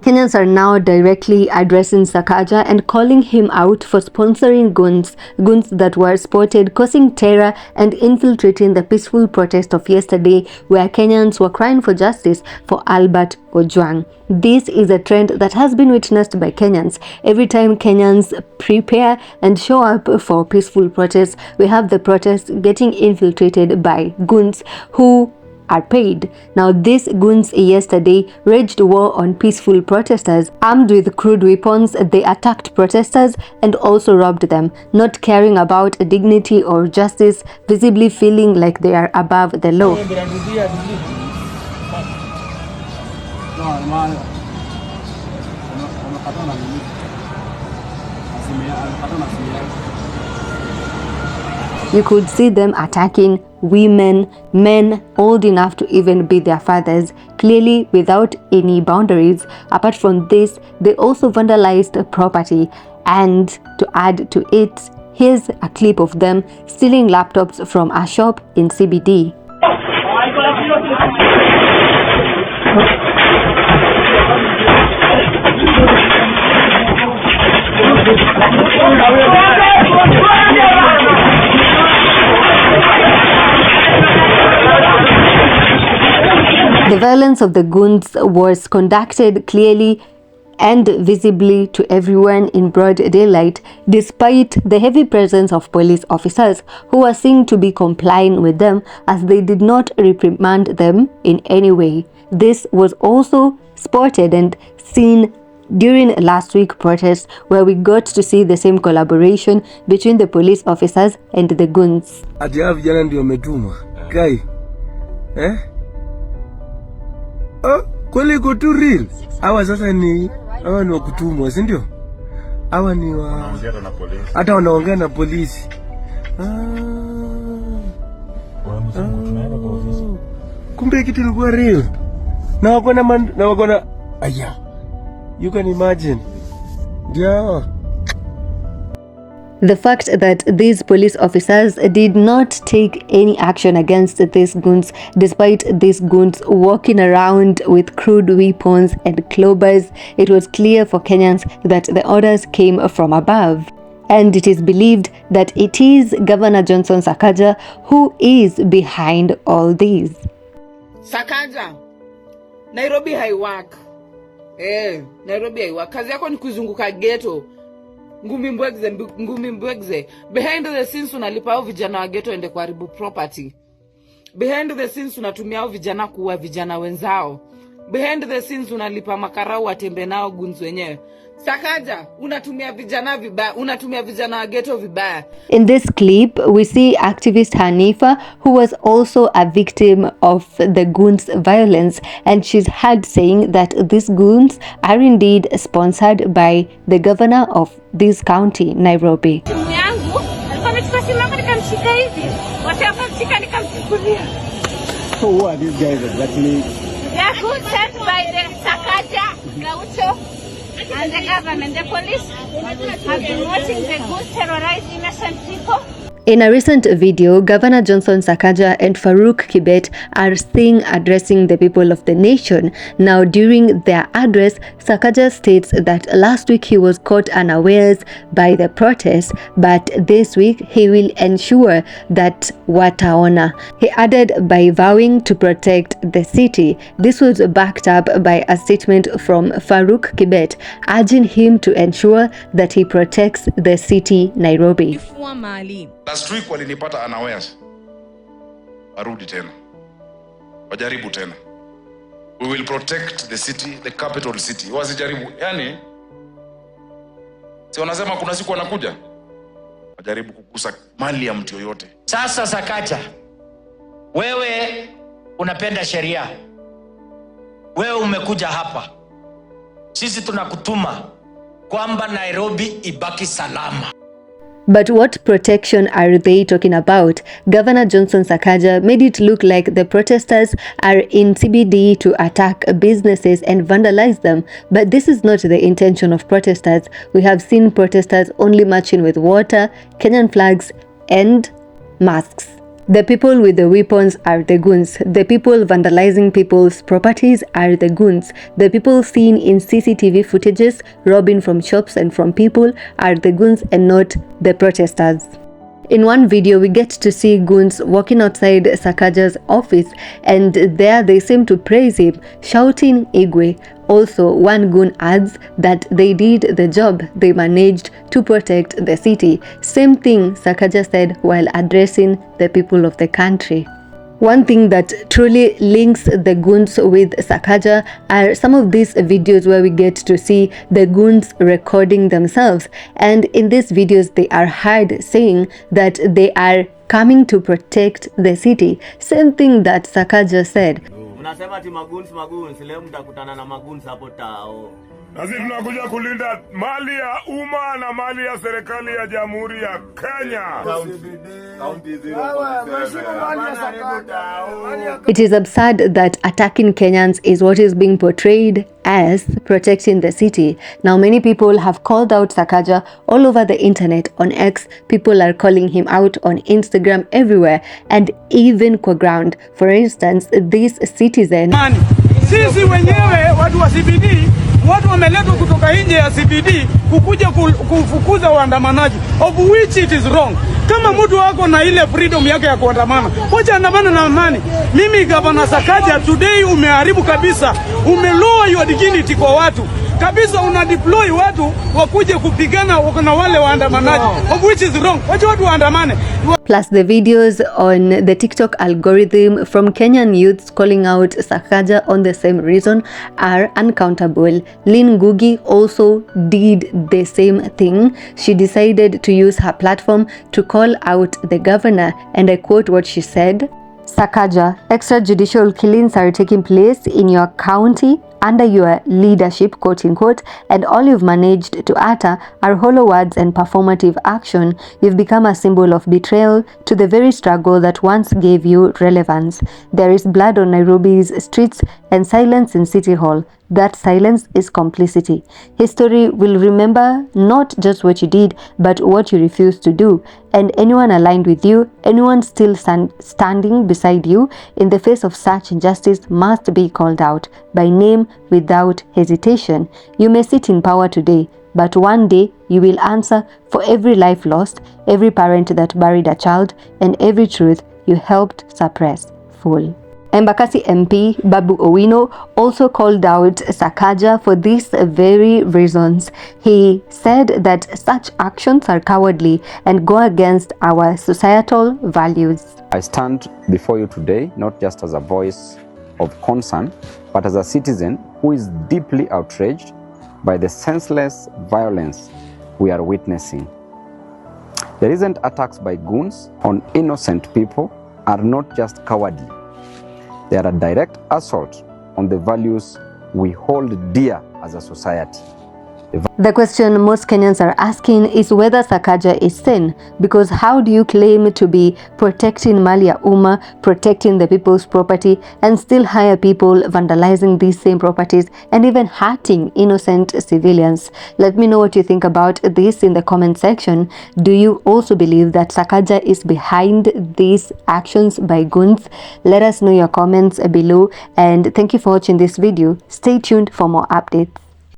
Kenyans are now directly addressing Sakaja and calling him out for sponsoring goons that were spotted causing terror and infiltrating the peaceful protest of yesterday, where Kenyans were crying for justice for Albert Ojwang. This is a trend that has been witnessed by Kenyans. Every time Kenyans prepare and show up for peaceful protests, we have the protests getting infiltrated by goons who are paid. Now, these goons yesterday waged war on peaceful protesters. Armed with crude weapons, they attacked protesters and also robbed them, not caring about dignity or justice, visibly feeling like they are above the law. You could see them attacking women, men old enough to even be their fathers, clearly without any boundaries. Apart from this, they also vandalized property. And to add to it, here's a clip of them stealing laptops from a shop in CBD. The violence of the goons was conducted clearly and visibly to everyone in broad daylight, despite the heavy presence of police officers who were seen to be complying with them, as they did not reprimand them in any way. This was also spotted and seen during last week's protest, where we got to see the same collaboration between the police officers and the goons. Kweli iko tu real. Hawa sasa ni hawa ni wa kutumwa, si ndio? Hawa ni wa hata wanaongea na polisi. Kumbe kitu ilikuwa real. Na wako na aya. You can imagine. Yeah. The fact that these police officers did not take any action against these goons, despite these goons walking around with crude weapons and clobbers, it was clear for Kenyans that the orders came from above. And it is believed that it is Governor Johnson Sakaja who is behind all these. Sakaja, Nairobi haiwork. Nairobi haiwork. Kazi yako ni kuzunguka ghetto. Ngumi mbwegze. Behind the scenes unalipa hao vijana wa ghetto ende kuharibu property. Behind the scenes unatumia hao vijana kuua vijana wenzao. Behind the scenes unalipa makarau watembe nao goons wenyewe. Sakaja, unatumia vijana vibaya, unatumia vijana wa ghetto vibaya. In this clip, we see activist Hanifa, who was also a victim of the goons' violence, and she's heard saying that these goons are indeed sponsored by the governor of this county, Nairobi. So who are these guys exactly? They are goods sent by the Sakaja, Gaucho, and the government. The police have been watching the goods terrorize innocent people. In a recent video, Governor Johnson Sakaja and Farouk Kibet are seen addressing the people of the nation. Now, during their address, Sakaja states that last week he was caught unawares by the protest, but this week he will ensure that wataona. He added by vowing to protect the city. This was backed up by a statement from Farouk Kibet, urging him to ensure that he protects the city, Nairobi. Last week walinipata unawares. Arudi tena. Wajaribu tena. We will protect the city, the capital city. Wasijaribu. Yani, si wanasema kuna siku wanakuja. Wajaribu kukusa mali ya mtu yoyote. Sasa Sakaja, wewe unapenda sheria. Wewe umekuja hapa. Sisi tunakutuma kwamba Nairobi ibaki salama. But what protection are they talking about? Governor Johnson Sakaja made it look like the protesters are in CBD to attack businesses and vandalize them. But this is not the intention of protesters. We have seen protesters only marching with water, Kenyan flags, and masks. The people with the weapons are the goons. The people vandalizing people's properties are the goons. The people seen in CCTV footages robbing from shops and from people are the goons and not the protesters. In one video, we get to see goons walking outside Sakaja's office, and there they seem to praise him, shouting Igwe. Also, one goon adds that they did the job, they managed to protect the city. Same thing Sakaja said while addressing the people of the country. One thing that truly links the goons with Sakaja are some of these videos where we get to see the goons recording themselves, and in these videos they are heard saying that they are coming to protect the city. Same thing that Sakaja said. Unasema ati magoons leo mtakutana na magoons hapo tao. Na sisi tunakuja kulinda mali ya umma na mali ya serikali ya Jamhuri ya Kenya. It is absurd that attacking Kenyans is what is being portrayed as protecting the city. Now, many people have called out Sakaja all over the internet. On X, people are calling him out on Instagram, everywhere, and even kwa ground. For instance, this citizen. Sisi wenyewe watu wa CBD, watu wameletwa kutoka nje ya CBD kukuja kufukuza waandamanaji, of which it is wrong. Kama mtu wako na ile freedom yake ya kuandamana, wacha andamana na amani. Mimi Governor Sakaja, today umeharibu kabisa, umelower your dignity kwa watu kabisa, una deploy watu wakuje kupigana na wale waandamanaji, of which is wrong. Wacha watu waandamane. Plus, the videos on the TikTok algorithm from Kenyan youths calling out Sakaja on the same reason are uncountable. Lynn Ngugi also did the same thing. She decided to use her platform to call out the governor, and I quote what she said. Sakaja, extrajudicial killings are taking place in your county under your leadership, quote unquote, and all you've managed to utter are hollow words and performative action. You've become a symbol of betrayal to the very struggle that once gave you relevance. There is blood on Nairobi's streets and silence in City Hall. That silence is complicity. History will remember not just what you did, but what you refused to do. And anyone aligned with you, anyone still standing beside you in the face of such injustice must be called out by name without hesitation. You may sit in power today, but one day you will answer for every life lost, every parent that buried a child, and every truth you helped suppress. Full. Embakasi MP Babu Owino also called out Sakaja for these very reasons. He said that such actions are cowardly and go against our societal values. I stand before you today not just as a voice of concern, but as a citizen who is deeply outraged by the senseless violence we are witnessing. The recent attacks by goons on innocent people are not just cowardly. They are a direct assault on the values we hold dear as a society. The question most Kenyans are asking is whether Sakaja is sane, because how do you claim to be protecting mali ya umma, protecting the people's property, and still hire people vandalizing these same properties and even hurting innocent civilians? Let me know what you think about this in the comment section. Do you also believe that Sakaja is behind these actions by goons? Let us know your comments below, and thank you for watching this video. Stay tuned for more updates.